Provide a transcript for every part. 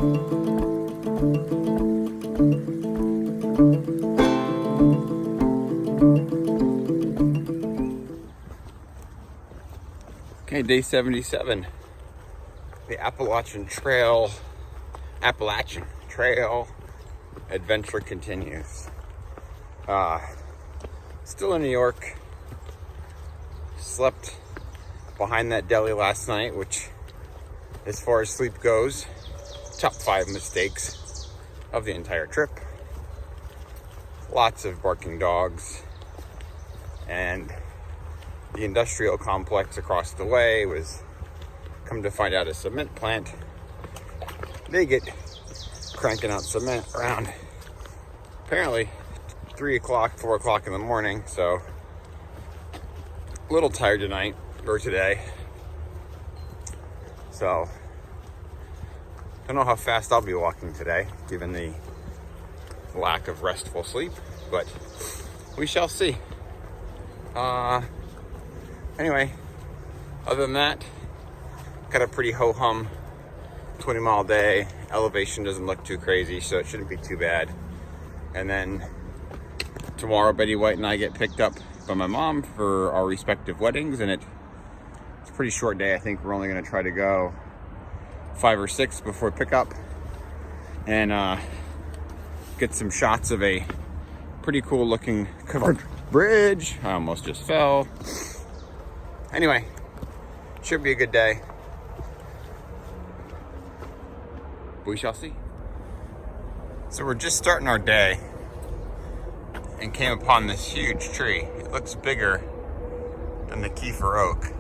Okay, day 77. The Appalachian Trail adventure continues. Still in New York. Slept behind that deli last night, which, as far as sleep goes, top 5 mistakes of the entire trip. Lots of barking dogs, and the industrial complex across the way was, come to find out, a cement plant. They get cranking out cement around apparently 3 o'clock, 4 o'clock in the morning. So a little tired tonight or today. So don't know how fast I'll be walking today, given the lack of restful sleep, but we shall see. Anyway, other than that, got a pretty ho-hum 20-mile day. Elevation doesn't look too crazy, so it shouldn't be too bad. And then tomorrow, Betty White and I get picked up by my mom for our respective weddings, and it's a pretty short day. I think we're only going to try to go 5 or 6 before pickup, and get some shots of a pretty cool looking covered bridge. I almost just fell. Anyway, should be a good day. We shall see. So we're just starting our day and came upon this huge tree. It looks bigger than the Kiefer oak.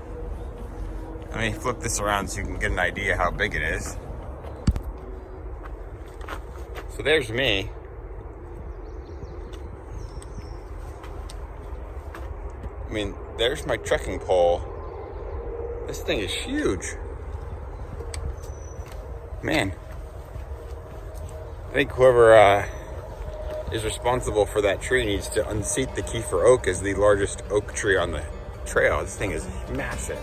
Let me flip this around so you can get an idea how big it is. So there's me. I mean, there's my trekking pole. This thing is huge. Man. I think whoever is responsible for that tree needs to unseat the Kiefer oak as the largest oak tree on the trail. This thing is massive.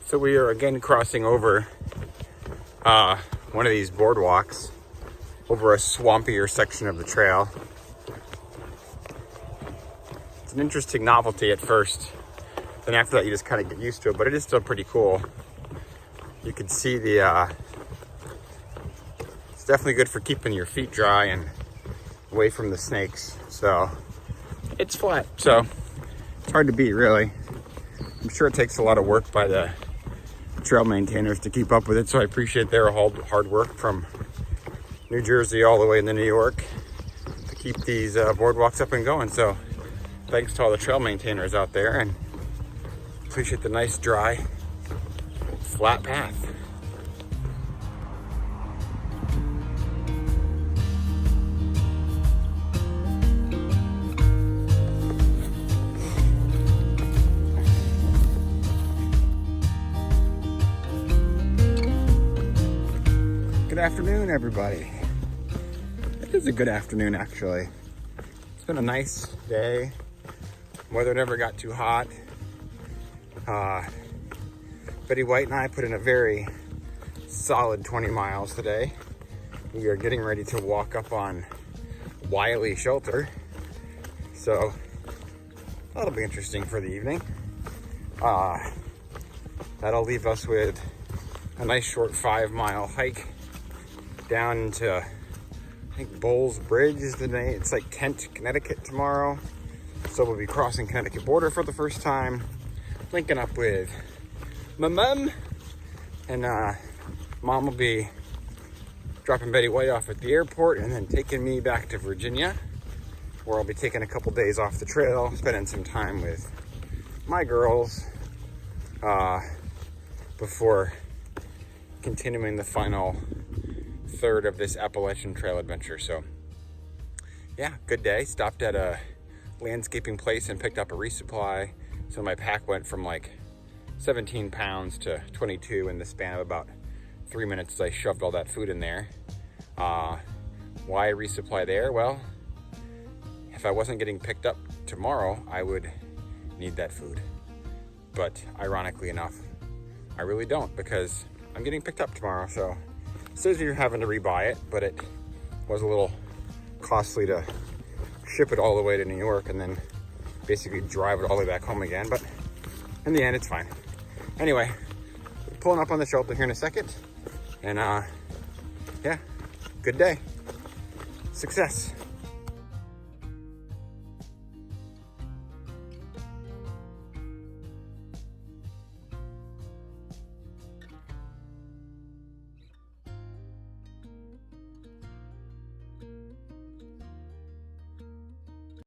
So we are again crossing over one of these boardwalks over a swampier section of the trail. It's an interesting novelty at first, then after that you just kind of get used to it, but it is still pretty cool. You can see the it's definitely good for keeping your feet dry and away from the snakes. So it's flat, so it's hard to beat, really. I'm sure it takes a lot of work by the trail maintainers to keep up with it, so I appreciate their hard work from New Jersey all the way into New York to keep these boardwalks up and going. So thanks to all the trail maintainers out there, and appreciate the nice dry flat path. Good afternoon, everybody. It is a good afternoon, actually. It's been a nice day. Weather never got too hot. Betty White and I put in a very solid 20 miles today. We are getting ready to walk up on Wiley Shelter. So that'll be interesting for the evening. That'll leave us with a nice short 5-mile hike down into, I think, Bowles Bridge is the name. It's like Kent, Connecticut tomorrow. So we'll be crossing Connecticut border for the first time, linking up with my mom, and mom will be dropping Betty White off at the airport and then taking me back to Virginia, where I'll be taking a couple days off the trail, spending some time with my girls before continuing the final third of this Appalachian trail adventure. So yeah, good day. Stopped at a landscaping place and picked up a resupply. So my pack went from like 17 pounds to 22 in the span of about 3 minutes as I shoved all that food in there. Why resupply there? Well, if I wasn't getting picked up tomorrow, I would need that food. But ironically enough, I really don't, because I'm getting picked up tomorrow. So it says you're having to rebuy it, but it was a little costly to ship it all the way to New York and then basically drive it all the way back home again. But in the end, it's fine. Anyway, pulling up on the shelter here in a second. And yeah, good day. Success.